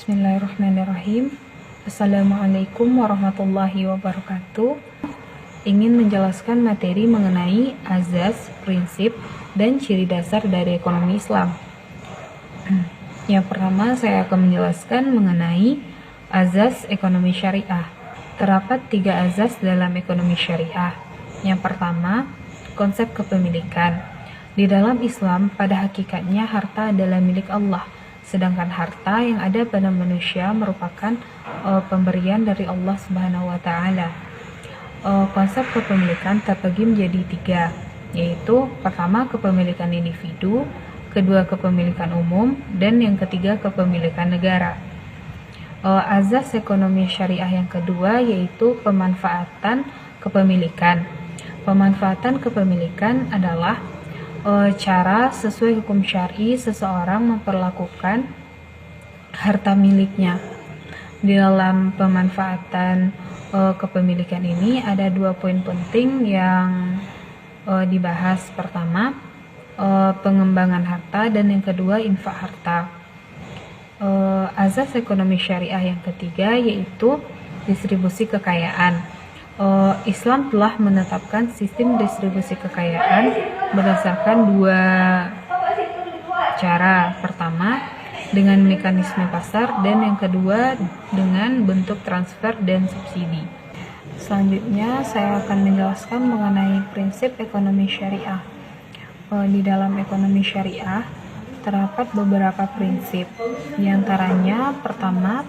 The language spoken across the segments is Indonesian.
Bismillahirrahmanirrahim. Assalamualaikum warahmatullahi wabarakatuh. Ingin menjelaskan materi mengenai azas, prinsip, dan ciri dasar dari ekonomi Islam. Yang pertama, saya akan menjelaskan mengenai azas ekonomi syariah. Terdapat 3 azas dalam ekonomi syariah. Yang pertama, konsep kepemilikan. Di dalam Islam, pada hakikatnya harta adalah milik Allah, sedangkan harta yang ada pada manusia merupakan pemberian dari Allah Subhanahu wa Ta'ala. Konsep kepemilikan terbagi menjadi 3, yaitu pertama kepemilikan individu, kedua kepemilikan umum, dan yang ketiga kepemilikan negara. Azas ekonomi syariah yang kedua yaitu pemanfaatan kepemilikan. Pemanfaatan kepemilikan adalah cara sesuai hukum syar'i seseorang memperlakukan harta miliknya. Di dalam pemanfaatan kepemilikan ini ada 2 poin penting yang dibahas. Pertama, pengembangan harta, dan yang kedua infak harta. Azas ekonomi syariah yang ketiga yaitu distribusi kekayaan. Islam telah menetapkan sistem distribusi kekayaan berdasarkan 2 cara. Pertama, dengan mekanisme pasar, dan yang kedua dengan bentuk transfer dan subsidi. Selanjutnya, saya akan menjelaskan mengenai prinsip ekonomi syariah. Di dalam ekonomi syariah terdapat beberapa prinsip. Di antaranya, pertama,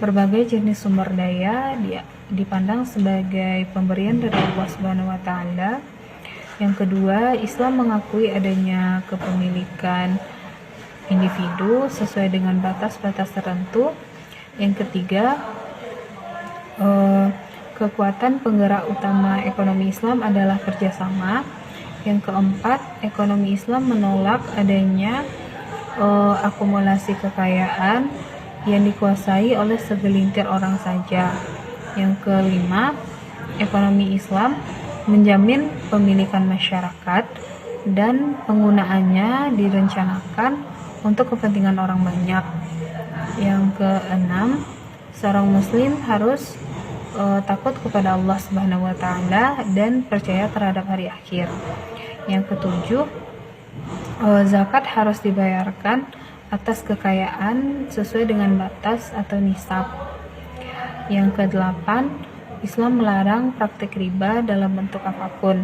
berbagai jenis sumber daya dipandang sebagai pemberian dari Allah Subhanahu wa Ta'ala. Yang kedua, Islam mengakui adanya kepemilikan individu sesuai dengan batas-batas tertentu. Yang ketiga, kekuatan penggerak utama ekonomi Islam adalah kerjasama. Yang keempat, ekonomi Islam menolak adanya akumulasi kekayaan yang dikuasai oleh segelintir orang saja. Yang kelima, ekonomi Islam menjamin pemilikan masyarakat dan penggunaannya direncanakan untuk kepentingan orang banyak. Yang keenam, seorang muslim harus takut kepada Allah Subhanahu wa Ta'ala dan percaya terhadap hari akhir. Yang ketujuh, zakat harus dibayarkan atas kekayaan sesuai dengan batas atau nisab. Yang kedelapan, Islam melarang praktik riba dalam bentuk apapun.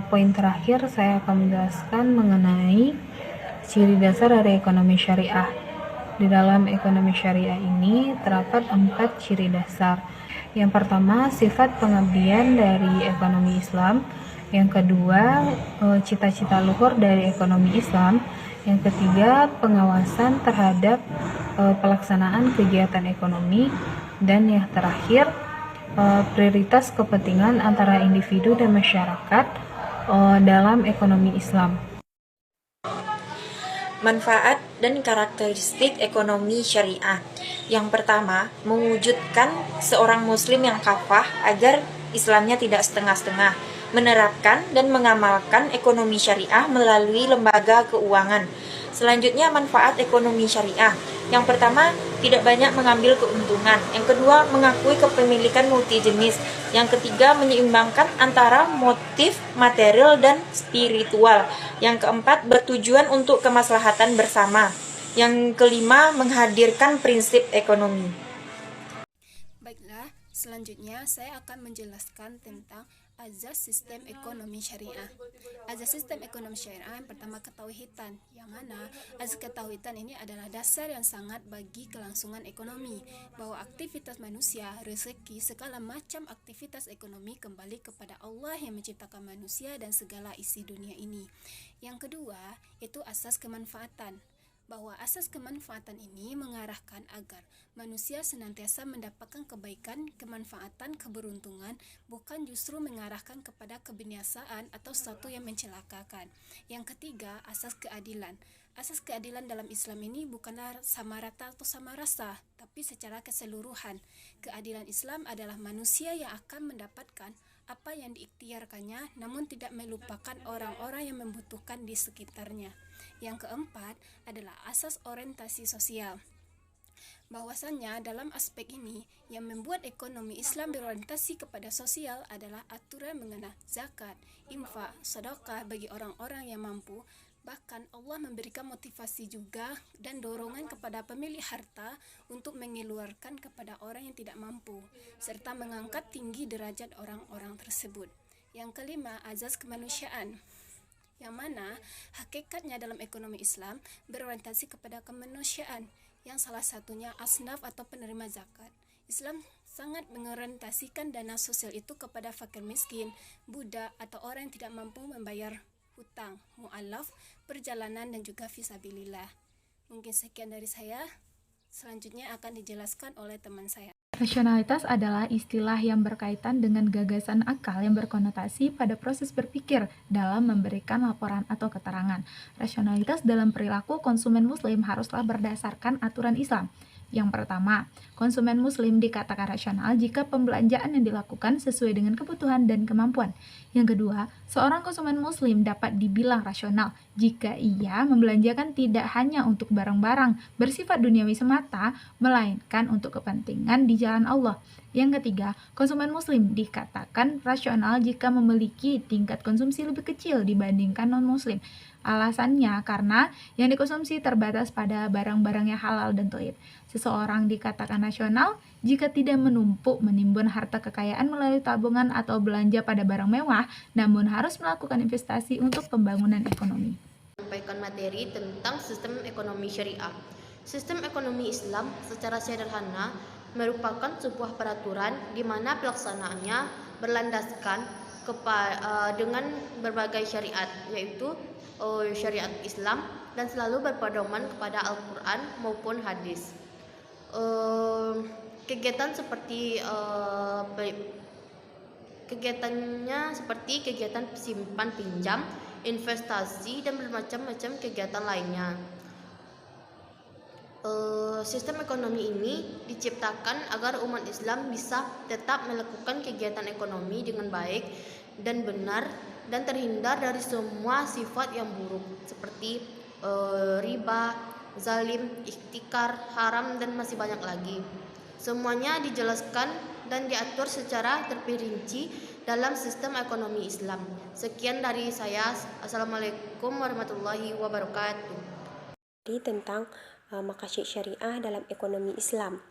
Poin terakhir, saya akan menjelaskan mengenai ciri dasar dari ekonomi syariah. Di dalam ekonomi syariah ini terdapat 4 ciri dasar. Yang pertama, sifat pengabdian dari ekonomi Islam. Yang kedua, cita-cita luhur dari ekonomi Islam. Yang ketiga, pengawasan terhadap pelaksanaan kegiatan ekonomi. Dan yang terakhir, prioritas kepentingan antara individu dan masyarakat dalam ekonomi Islam. Manfaat dan karakteristik ekonomi syariah. Yang pertama, mewujudkan seorang muslim yang kafah agar Islamnya tidak setengah-setengah, menerapkan dan mengamalkan ekonomi syariah melalui lembaga keuangan. Selanjutnya, manfaat ekonomi syariah. Yang pertama, tidak banyak mengambil keuntungan. Yang kedua, mengakui kepemilikan multijenis. Yang ketiga, menyeimbangkan antara motif material dan spiritual. Yang keempat, bertujuan untuk kemaslahatan bersama. Yang kelima, menghadirkan prinsip ekonomi. Baiklah, selanjutnya saya akan menjelaskan tentang azas sistem ekonomi syariah. Azas sistem ekonomi syariah yang pertama, ketauhidan, yang mana azas ketauhidan ini adalah dasar yang sangat bagi kelangsungan ekonomi, bahwa aktivitas manusia, rezeki, segala macam aktivitas ekonomi kembali kepada Allah yang menciptakan manusia dan segala isi dunia ini. Yang kedua, itu asas kemanfaatan, bahwa asas kemanfaatan ini mengarahkan agar manusia senantiasa mendapatkan kebaikan, kemanfaatan, keberuntungan, bukan justru mengarahkan kepada kebinasaan atau sesuatu yang mencelakakan. Yang ketiga, asas keadilan. Asas keadilan dalam Islam ini bukanlah sama rata atau sama rasa, tapi secara keseluruhan. Keadilan Islam adalah manusia yang akan mendapatkan apa yang diikhtiarkannya, namun tidak melupakan orang-orang yang membutuhkan di sekitarnya. Yang keempat adalah asas orientasi sosial. Bahwasannya dalam aspek ini, yang membuat ekonomi Islam berorientasi kepada sosial adalah aturan mengenai zakat, infak, sedekah bagi orang-orang yang mampu. Bahkan Allah memberikan motivasi juga dan dorongan kepada pemilik harta untuk mengeluarkan kepada orang yang tidak mampu, serta mengangkat tinggi derajat orang-orang tersebut. Yang kelima, azas kemanusiaan, yang mana hakikatnya dalam ekonomi Islam berorientasi kepada kemanusiaan, yang salah satunya asnaf atau penerima zakat. Islam sangat mengorientasikan dana sosial itu kepada fakir miskin, budak, atau orang yang tidak mampu membayar hutang, mu'alaf, perjalanan, dan juga fisabilillah. Mungkin sekian dari saya. Selanjutnya akan dijelaskan oleh teman saya. Rasionalitas adalah istilah yang berkaitan dengan gagasan akal yang berkonotasi pada proses berpikir dalam memberikan laporan atau keterangan. Rasionalitas dalam perilaku konsumen muslim haruslah berdasarkan aturan Islam. Yang pertama, konsumen muslim dikatakan rasional jika pembelanjaan yang dilakukan sesuai dengan kebutuhan dan kemampuan. Yang kedua, seorang konsumen muslim dapat dibilang rasional jika ia membelanjakan tidak hanya untuk barang-barang bersifat duniawi semata, melainkan untuk kepentingan di jalan Allah. Yang ketiga, konsumen muslim dikatakan rasional jika memiliki tingkat konsumsi lebih kecil dibandingkan non-muslim. Alasannya karena yang dikonsumsi terbatas pada barang-barang yang halal dan thayyib. Seseorang dikatakan rasional jika tidak menumpuk menimbun harta kekayaan melalui tabungan atau belanja pada barang mewah, namun harus melakukan investasi untuk pembangunan ekonomi. Menyampaikan materi tentang sistem ekonomi syariah. Sistem ekonomi Islam secara sederhana merupakan sebuah peraturan di mana pelaksanaannya berlandaskan dengan berbagai syariat, yaitu syariat Islam, dan selalu berpedoman kepada Al-Quran maupun hadis. Kegiatannya seperti kegiatan simpan pinjam, investasi, dan bermacam-macam kegiatan lainnya. Sistem ekonomi ini diciptakan agar umat Islam bisa tetap melakukan kegiatan ekonomi dengan baik dan benar dan terhindar dari semua sifat yang buruk seperti riba, zalim, ihtikar, haram, dan masih banyak lagi. Semuanya dijelaskan dan diatur secara terperinci dalam sistem ekonomi Islam. Sekian dari saya. Assalamualaikum warahmatullahi wabarakatuh. Tentang maqasid syariah dalam ekonomi Islam.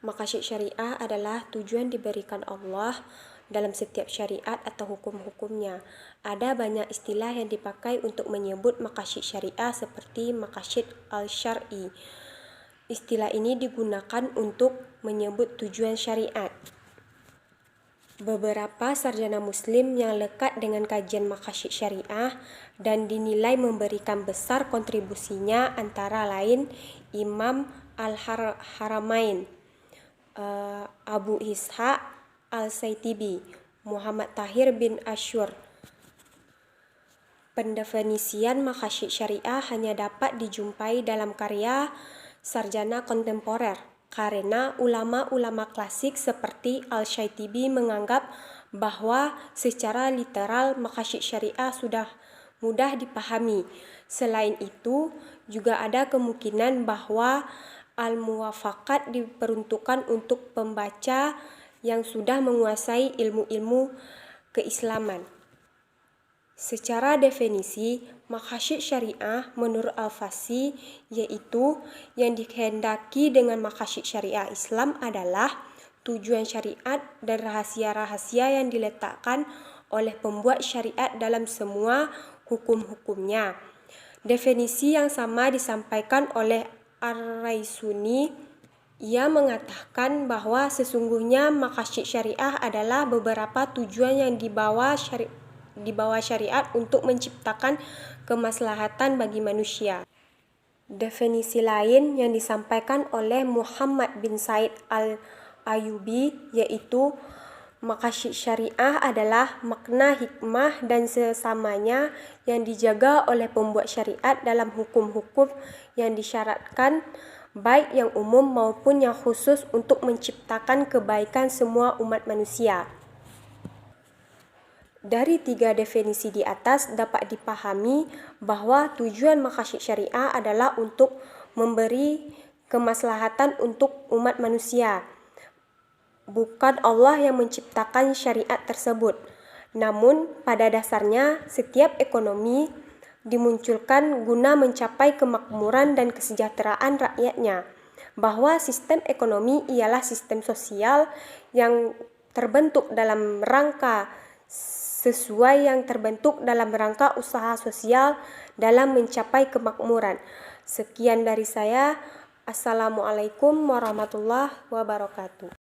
Maqasid syariah adalah tujuan diberikan Allah dalam setiap syariat atau hukum-hukumnya. Ada banyak istilah yang dipakai untuk menyebut maqasid syariah seperti maqasid al-syar'i. Istilah ini digunakan untuk menyebut tujuan syariat. Beberapa sarjana muslim yang lekat dengan kajian maqasid syariah dan dinilai memberikan besar kontribusinya antara lain Imam Al-Haramain, Abu Ishaq Al-Saytibi, Muhammad Tahir bin Asyur. Pendefinisian maqasid syariah hanya dapat dijumpai dalam karya sarjana kontemporer, karena ulama-ulama klasik seperti Al-Syatibi menganggap bahwa secara literal maqasid syariah sudah mudah dipahami. Selain itu, juga ada kemungkinan bahwa al-muwafaqat diperuntukkan untuk pembaca yang sudah menguasai ilmu-ilmu keislaman. Secara definisi, maqasid syariah menurut Al-Fassi yaitu yang dikehendaki dengan maqasid syariah Islam adalah tujuan syariat dan rahasia-rahasia yang diletakkan oleh pembuat syariat dalam semua hukum-hukumnya. Definisi yang sama disampaikan oleh Ar-Raisuni. Ia mengatakan bahwa sesungguhnya maqasid syariah adalah beberapa tujuan yang dibawa syariat untuk menciptakan kemaslahatan bagi manusia. Definisi lain yang disampaikan oleh Muhammad bin Said Al-Ayubi yaitu maqasid syariah adalah makna hikmah dan sesamanya yang dijaga oleh pembuat syariat dalam hukum-hukum yang disyaratkan, baik yang umum maupun yang khusus untuk menciptakan kebaikan semua umat manusia. Dari 3 definisi di atas dapat dipahami bahwa tujuan maqasid syariah adalah untuk memberi kemaslahatan untuk umat manusia. Bukan Allah yang menciptakan syariat tersebut. Namun, pada dasarnya setiap ekonomi dimunculkan guna mencapai kemakmuran dan kesejahteraan rakyatnya. Bahwa sistem ekonomi ialah sistem sosial yang terbentuk dalam rangka usaha sosial dalam mencapai kemakmuran. Sekian dari saya. Assalamualaikum warahmatullahi wabarakatuh.